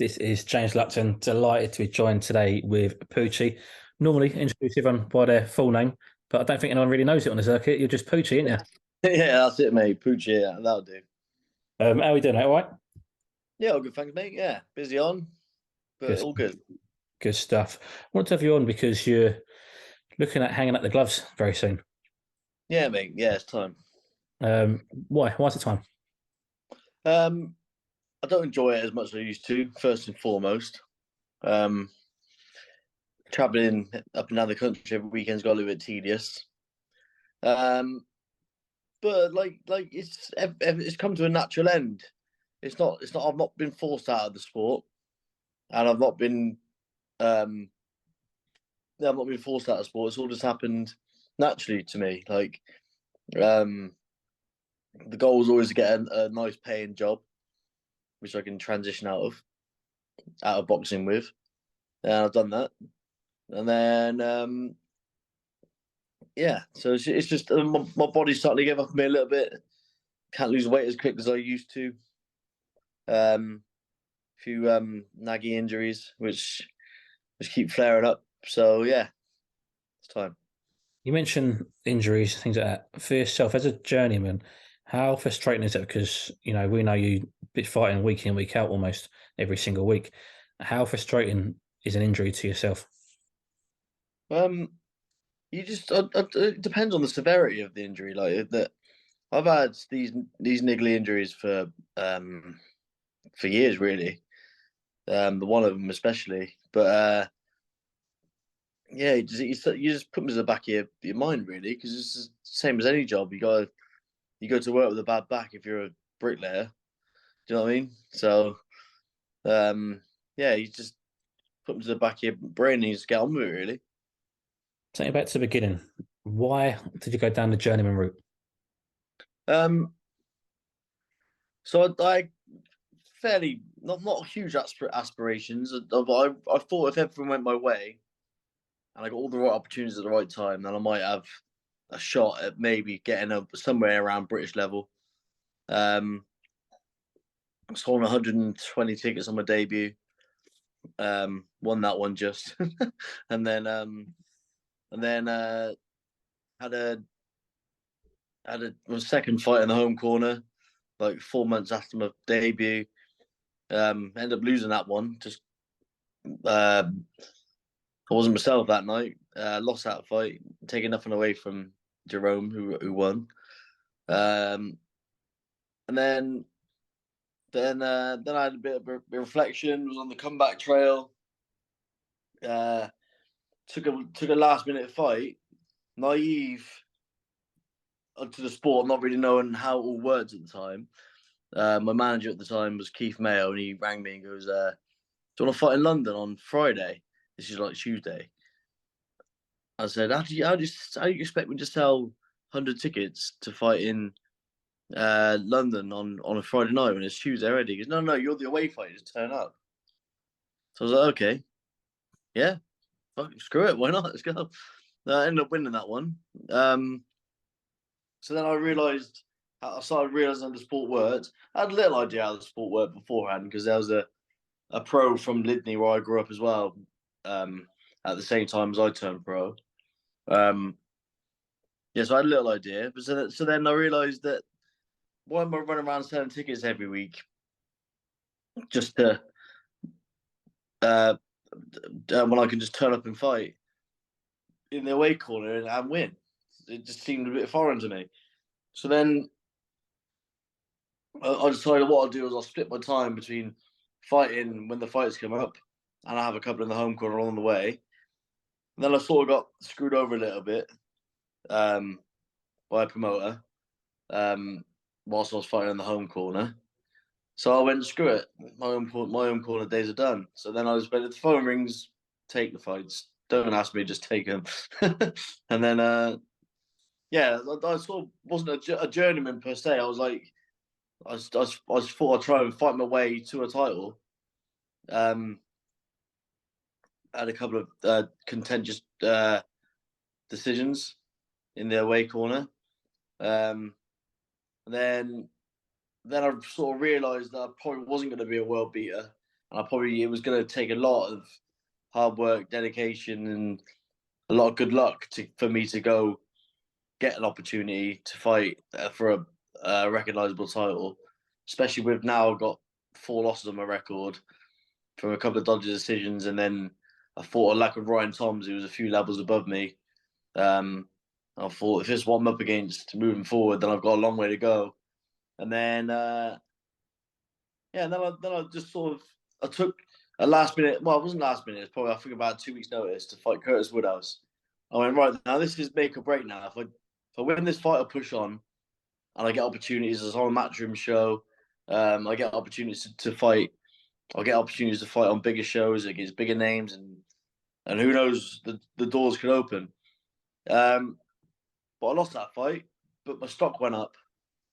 This is James Lupton, delighted to be joined today with Poochi. Normally introduce everyone by their full name, but I don't think anyone really knows it on the circuit. You're just Poochi, aren't Yeah, that's it, mate. Poochi, yeah, that'll do. you? How are we doing, mate? All right? Yeah, all good, thanks, mate. Yeah, busy on, but Good, all good. good stuff. I want to have you on because you're looking at hanging up the gloves very soon. Yeah, mate. Yeah, it's time. Why? Why's the time? Um, I don't enjoy it as much as I used to. First and foremost, um, traveling up and down the country every weekend's got a little bit tedious. Um, but it's come to a natural end. It's not. It's not. I've not been forced out of the sport, and I've not been. Um, yeah, I've not been forced out of sport. It's all just happened naturally to me. Um, the goal was always to get a nice paying job, which I can transition out of boxing with, and I've done that. And then yeah, so it's just my body's starting to give up on me a little bit. Can't lose weight as quick as I used to. A few naggy injuries, which keep flaring up. So yeah, it's time. You mentioned injuries, things like that. For yourself, as a journeyman, how frustrating is it? Because we know you bit fighting week in, week out, almost every single week. How frustrating is an injury to yourself? Um, you just it depends on the severity of the injury. Like that, I've had these niggly injuries for years, really. The one of them especially, but yeah, you just put them in the back of your mind, really, because it's the same as any job. You go to work with a bad back if you're a bricklayer. Do you know what I mean? So yeah, you just put them to the back of your brain and you just get on with it, really. Take me back to the beginning. Why did you go down the journeyman route? Um, so I fairly not huge aspirations. I thought if everything went my way and I got all the right opportunities at the right time, then I might have a shot at maybe getting up somewhere around British level. Um, sold 120 tickets on my debut. Won that one just, and then had a second fight in the home corner, like 4 months after my debut. Ended up losing that one. Just I wasn't myself that night. Lost that fight, taking nothing away from Jerome, who won. Um, and then I had a bit of reflection. Was on the comeback trail. Uh, took a last minute fight, naive to the sport, not really knowing how it all worked at the time. My manager at the time was Keith Mayo, and he rang me and goes, "Do you want to fight in London on Friday? This is like Tuesday." I said, "How do you expect me to sell 100 tickets to fight in London on a Friday night when it's Tuesday already?" He goes, "No, no, you're the away fighter. Just turn up." So I was like, "Okay, yeah, fuck, screw it, why not? Let's go." I ended up winning that one. So then I started realizing how the sport worked. I had a little idea how the sport worked beforehand because there was a pro from Lydney where I grew up as well. At the same time as I turned pro. Um, yeah, so I had a little idea, but so then I realized that why am I running around selling tickets every week just to uh, when I can just turn up and fight in the away corner and win? It just seemed a bit foreign to me. So then I decided what I'll do is I'll split my time between fighting when the fights come up, and I have a couple in the home corner along the way. And then I sort of got screwed over a little bit um, by a promoter whilst I was fighting in the home corner. So I went, screw it, my own corner days are done. So then I was, but if the phone rings, take the fights. Don't ask me, just take them. And then yeah, I sort of wasn't a journeyman per se. I was like, I thought I'd try and fight my way to a title. Um, had a couple of contentious decisions in the away corner. Um, and then I sort of realised that I probably wasn't going to be a world beater and it was going to take a lot of hard work, dedication, and a lot of good luck for me to go get an opportunity to fight for a recognizable title, especially with now I've got 4 losses on my record from a couple of dodgy decisions, and then I fought a lack of Ryan Toms, who was a few levels above me. I thought if this is what I'm up against moving forward, then I've got a long way to go. And then, then I just sort of I took a last minute. Well, it wasn't last minute. It's probably I think about 2 weeks' notice to fight Curtis Woodhouse. I went right now. This is make or break now. If I win this fight, I push on, and I get opportunities as on a matchroom show. I get opportunities to fight. I'll get opportunities to fight on bigger shows against bigger names, and who knows, the doors could open. But I lost that fight, but my stock went up.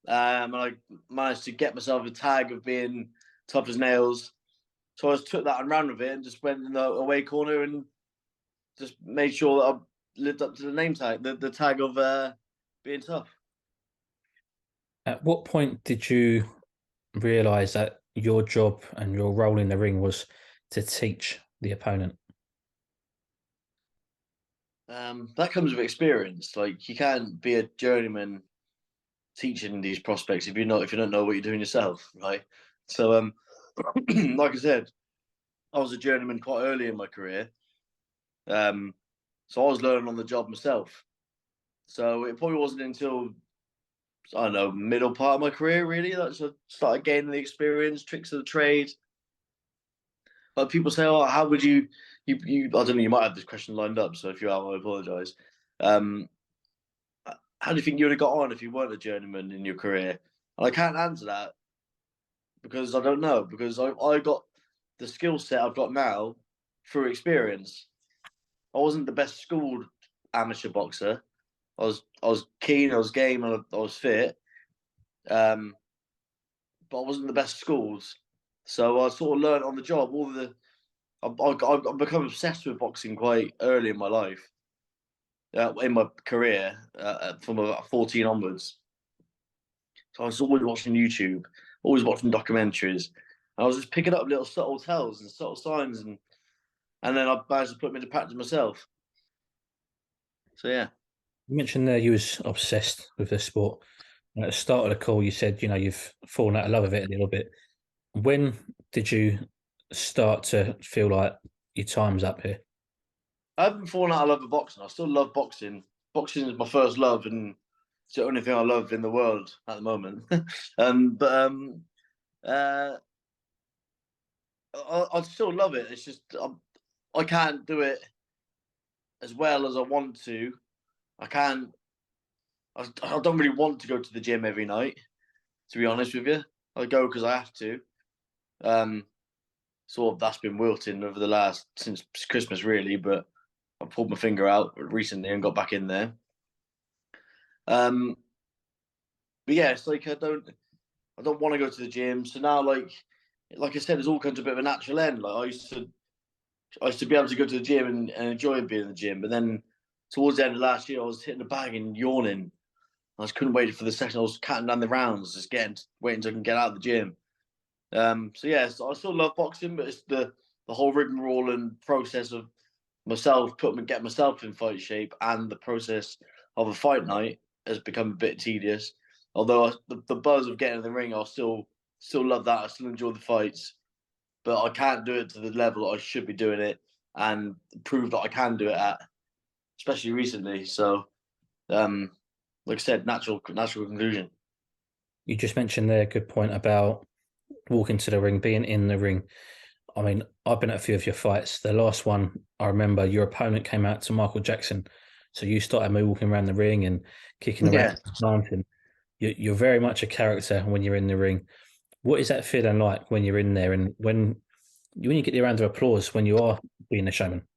And I managed to get myself a tag of being tough as nails. So I just took that and ran with it and just went in the away corner and just made sure that I lived up to the name tag, the tag of being tough. At what point did you realise that your job and your role in the ring was to teach the opponent? That comes with experience. Like you can't be a journeyman teaching these prospects if you don't know what you're doing yourself, right? So like I said, I was a journeyman quite early in my career. So I was learning on the job myself. So it probably wasn't until I don't know, middle part of my career really that I started gaining the experience, tricks of the trade. But people say, "Oh, how would you?" I don't know. You might have this question lined up, so if you are, I apologise. Um, how do you think you would have got on if you weren't a journeyman in your career? And I can't answer that because I don't know. Because I got the skill set I've got now through experience. I wasn't the best schooled amateur boxer. I was keen, I was game, and I was fit. Um, but I wasn't the best schooled. So I sort of learned on the job. I've become obsessed with boxing quite early in my life, in my career, from about 14 onwards. So I was always watching YouTube, always watching documentaries. I was just picking up little subtle tells and subtle signs, and then I managed to put them into practice myself. So yeah. You mentioned there you was obsessed with the sport. At the start of the call, you said you've fallen out of love with it a little bit. When did you start to feel like your time's up here? I haven't fallen out of love with boxing. I still love boxing. Boxing is my first love, and it's the only thing I love in the world at the moment. But uh, I still love it. It's just I can't do it as well as I want to. I can't. I don't really want to go to the gym every night. To be honest with you, I go because I have to. Um, Sort of that's been wilting over the last since Christmas, really. But I pulled my finger out recently and got back in there. Um, but yeah, it's like I don't want to go to the gym. So now, like I said, it's all come to a bit of a natural end. Like I used to be able to go to the gym and enjoy being in the gym, but then towards the end of last year, I was hitting the bag and yawning. I just couldn't wait for the session. I was counting down the rounds, just waiting until I can get out of the gym. So yeah, so I still love boxing, but it's the whole rigmarole and process of get myself in fight shape, and the process of a fight night has become a bit tedious. Although the buzz of getting in the ring, I'll still love that. I still enjoy the fights, but I can't do it to the level that I should be doing it and prove that I can do it at, especially recently. So, um, like I said, natural conclusion. You just mentioned there a good point about walking to the ring, being in the ring. I mean, I've been at a few of your fights. The last one, I remember your opponent came out to Michael Jackson. So you started me walking around the ring and kicking around, Yeah. dancing. You're very much a character when you're in the ring. What is that feeling like when you're in there and when you get the round of applause when you are being a showman?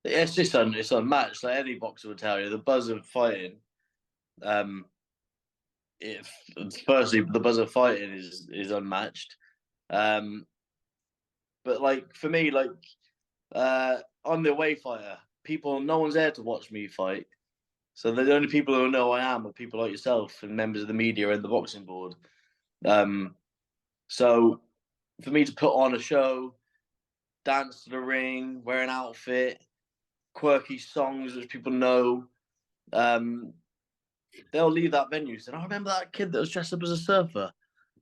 It's unmatched. Like any boxer would tell you, the buzz of fighting. Um, if firstly, the buzz of fighting is unmatched. Um, but like for me, I'm the away fighter. No one's there to watch me fight. So the only people who know I am are people like yourself and members of the media and the boxing board. Um, so for me to put on a show, dance to the ring, wear an outfit, quirky songs which people know. Um, they'll leave that venue saying, "I remember that kid that was dressed up as a surfer.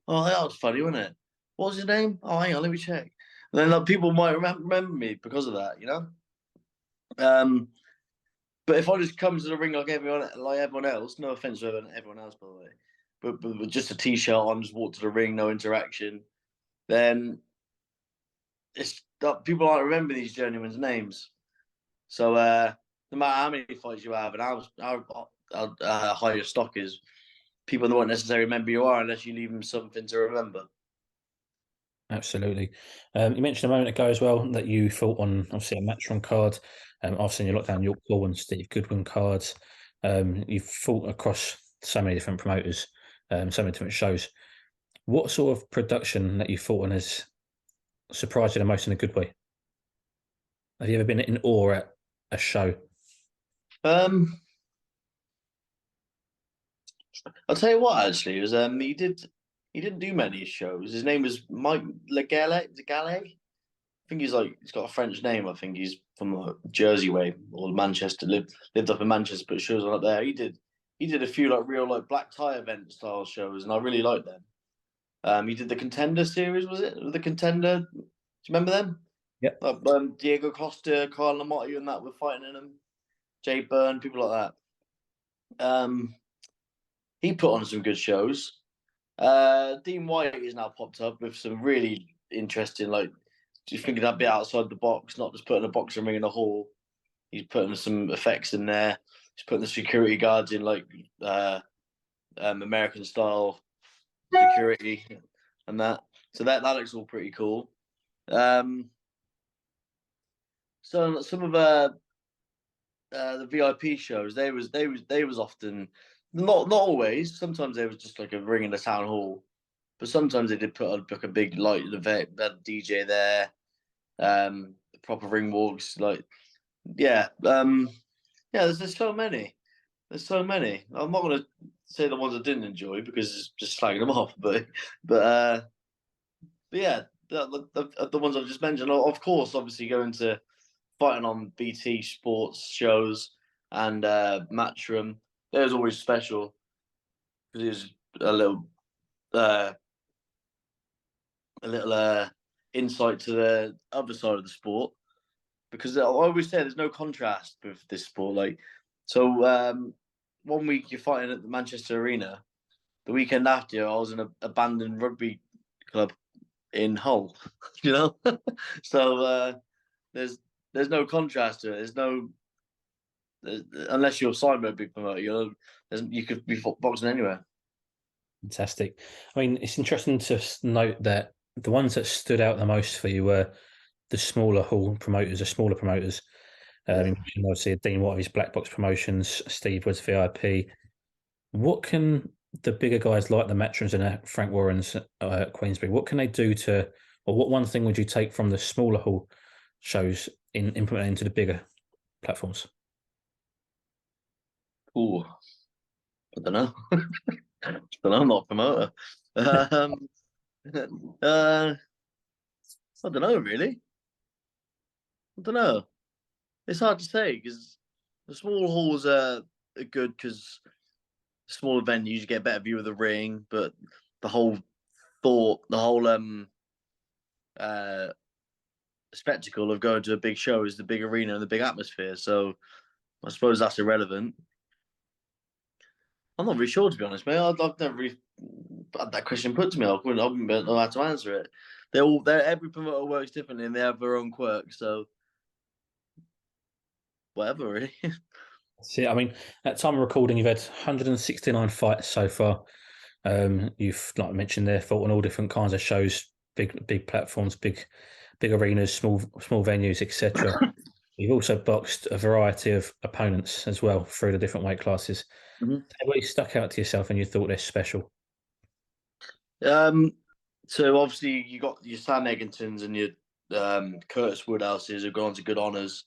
Oh, that was funny, wasn't it? What was his name? Oh, hang on, let me check." And then like, people might remember me because of that, you know. Um, but if I just come to the ring like everyone else, no offense to everyone else, by the way, but with just a t-shirt on, just walk to the ring, no interaction, then it's people aren't remembering these journeymen's names. So no matter how many fights you have and how high your stock is, people won't necessarily remember you are unless you leave them something to remember. Absolutely. You mentioned a moment ago as well that you fought on obviously a matchroom card. I've seen you lock down York Paul and Steve Goodwin cards. You've fought across so many different promoters, so many different shows. What sort of production that you fought on has surprised you the most in a good way? Have you ever been in awe at a show? Um, I'll tell you what, actually, it was he didn't do many shows. His name was Mike Legale. I think he's got a French name. I think he's from Jersey way or Manchester. Lived up in Manchester, but shows on up there. He did a few like real like black tie event style shows, and I really liked them. He did the Contender series, was it? The Contender. Do you remember them? Yep. Like Diego Costa, Carl Lamotti, and that were fighting in them. Jay Byrne, people like that. He put on some good shows. Dean White is now popped up with some really interesting, like, just thinking that bit outside the box, not just putting a boxing ring in a hall. He's putting some effects in there. He's putting the security guards in like American style security and that. So that looks all pretty cool. So some of the VIP shows, they was often not always. Sometimes they was just like a ring in the town hall, but sometimes they did put on like a big light event, that DJ there, proper ring walks, like yeah, yeah. There's so many. There's so many. I'm not gonna say the ones I didn't enjoy because it's just slagging them off, but uh, but yeah, the ones I've just mentioned. Of course, obviously going to fighting on BT sports shows and Matchroom. That was always special because it was uh, a little insight to the other side of the sport. Because I always say there's no contrast with this sport. Like, so 1 week you're fighting at the Manchester Arena. The weekend after, I was in an abandoned rugby club in Hull. You know, so there's there's no contrast to it. Unless you're signed by a big promoter, you could be boxing anywhere. Fantastic. I mean, it's interesting to note that the ones that stood out the most for you were the smaller hall promoters, the smaller promoters. You Yeah. mentioned obviously Dean Watt of his Black Box Promotions, Steve was VIP. What can the bigger guys like the Matrons and Frank Warrens at Queensbury, what can they do to, or what one thing would you take from the smaller hall shows in implementing into the bigger platforms? Ooh, I don't know. I don't know. I'm not a promoter. Um, I don't know really. I don't know. It's hard to say because the small halls are good because smaller venues you get a better view of the ring, but the whole the whole uh spectacle of going to a big show is the big arena and the big atmosphere. So I suppose that's irrelevant. I'm not really sure to be honest, mate. I've never really had that question put to me. I wouldn't know how to answer it. Every promoter works differently and they have their own quirks. So whatever, really. See, I mean, at time of recording, you've had 169 fights so far. You've, like I mentioned there, fought on all different kinds of shows, big platforms, big arenas, small venues, etc. You've also boxed a variety of opponents as well through the different weight classes. Mhm. What you stuck out to yourself and you thought they're special? Um, so obviously you got your Sam Eggingtons and your Curtis Woodhouses who've gone to good honours.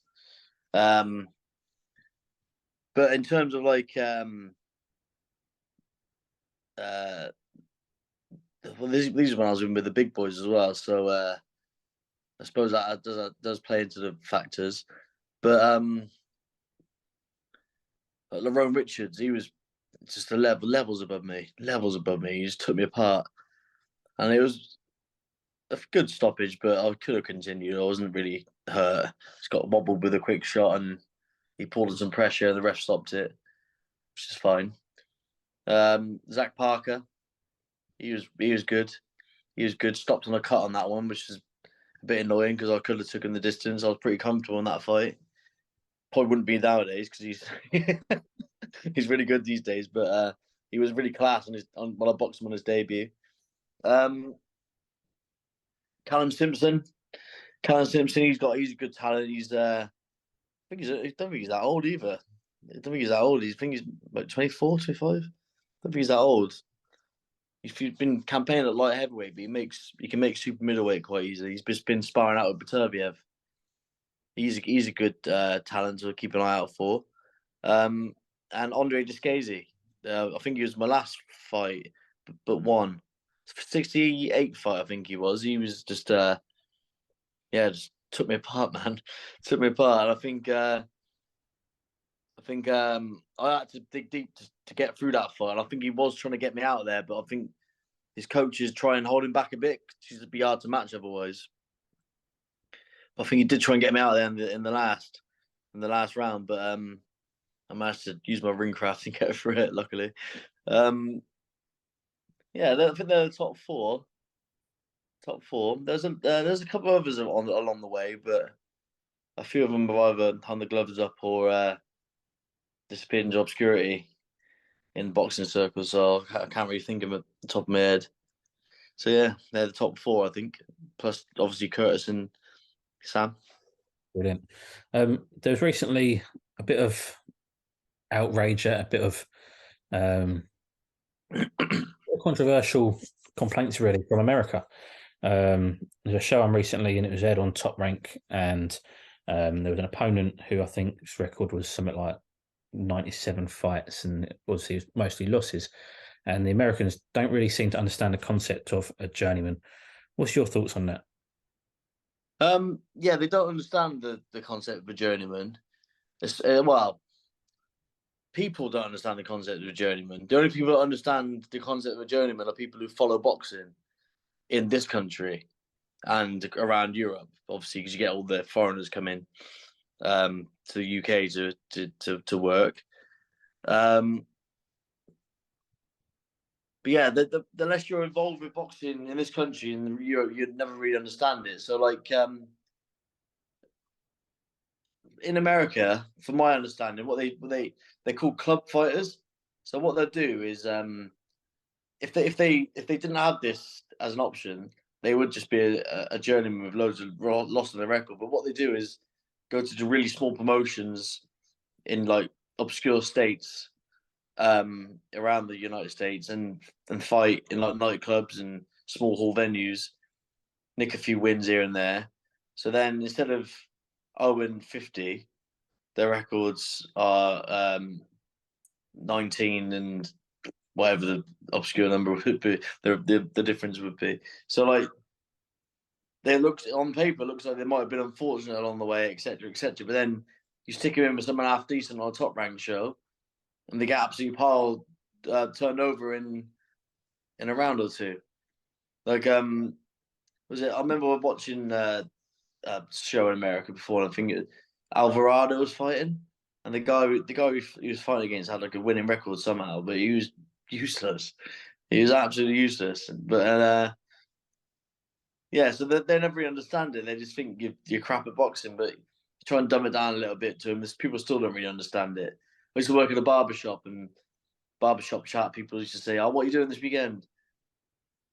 Um, but in terms of like uh, well, these are when I was in with the big boys as well. So I suppose that does play into the factors. But Lerone Richards, he was just levels above me, levels above me. He just took me apart, and it was a good stoppage. But I could have continued. I wasn't really hurt. Just got wobbled with a quick shot, and he pulled in some pressure, and the ref stopped it, which is fine. Zach Parker, he was good. He was good. Stopped on a cut on that one, which is a bit annoying because I could have taken the distance. I was pretty comfortable in that fight. Probably wouldn't be nowadays because he's he's really good these days. But he was really class when I boxed him on his debut. Um, Callum Simpson, he's a good talent. I don't think he's that old either. I don't think he's that old. I think he's like 24, 25. I don't think he's that old. He's been campaigning at light heavyweight, but he can make super middleweight quite easily. He's just been sparring out with Beterbiev. He's a good talent to keep an eye out for. And Andre Discazy. I think he was my last fight, but won. 68 fight, I think he was. He was just just took me apart, man. Took me apart. And I had to dig deep to get through that fight. And I think he was trying to get me out of there, but I think his coaches try and hold him back a bit because it'd be hard to match otherwise. But I think he did try and get me out there in the last round, but I managed to use my ring craft and get through it. Luckily, I think they're the top four. Top four. There's a couple of others along the way, but a few of them have either hung the gloves up or disappeared into obscurity in boxing circles. So I can't really think of it at the top of my head. So yeah, they're the top four, I think. Plus, obviously, Curtis and Sam. Brilliant. There was recently a bit of outrage, a bit of controversial complaints, really, from America. There's a show on recently, and it was aired on Top Rank, and there was an opponent who I think his record was something like 97 fights, and obviously it was mostly losses. And the Americans don't really seem to understand the concept of a journeyman. What's your thoughts on that? Yeah, they don't understand the concept of a journeyman. People don't understand the concept of a journeyman. The only people that understand the concept of a journeyman are people who follow boxing in this country and around Europe, obviously, because you get all the foreigners come in to the UK to work. But yeah, the less you're involved with boxing in this country and Europe, you'd never really understand it. So, like, in America, from my understanding, they're called club fighters. So what they'll do is, if they didn't have this as an option, they would just be a journeyman with loads of loss on their record. But what they do is go to the really small promotions in like obscure states around the United States and fight in like nightclubs and small hall venues, nick a few wins here and there. So then instead of 0-50, their records are 19 and whatever the obscure number would be, the difference would be. So like they looked on paper, looks like they might have been unfortunate along the way, etc., etc. But then you stick them in with someone half decent on a top ranked show, and they get absolutely turned over in a round or two. Like was it? I remember watching a show in America before, and I think Alvarado was fighting, and the guy he was fighting against had like a winning record somehow, but he was useless. He was absolutely useless. But yeah, so they never really understand it. They just think you're crap at boxing, but you try and dumb it down a little bit to them. People still don't really understand it. I used to work at a barbershop, and barbershop chat, people used to say, "Oh, what are you doing this weekend?"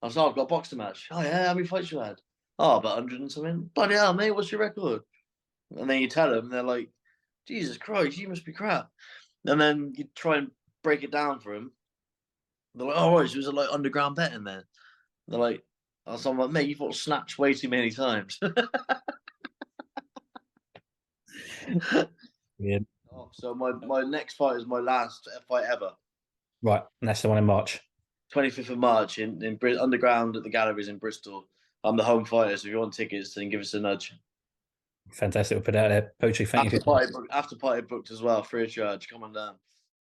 I was, "Oh, I've got a boxing match." "Oh yeah, how many fights you had?" "Oh, about 100 and something." "Bloody hell, mate, what's your record?" And then you tell them, and they're like, "Jesus Christ, you must be crap." And then you try and break it down for them. They're like, "Oh, right, so it was like underground betting then." They're like, so I'm like, "Mate, you fought snatch way too many times." Yeah. So my next fight is my last fight ever. Right, and that's the one in March. 25th of March in underground at the galleries in Bristol. I'm the home fighter, so if you want tickets, then give us a nudge. Fantastic. We'll put it out there. Poochi, thank you for your time. After party booked as well, free of charge. Come on down.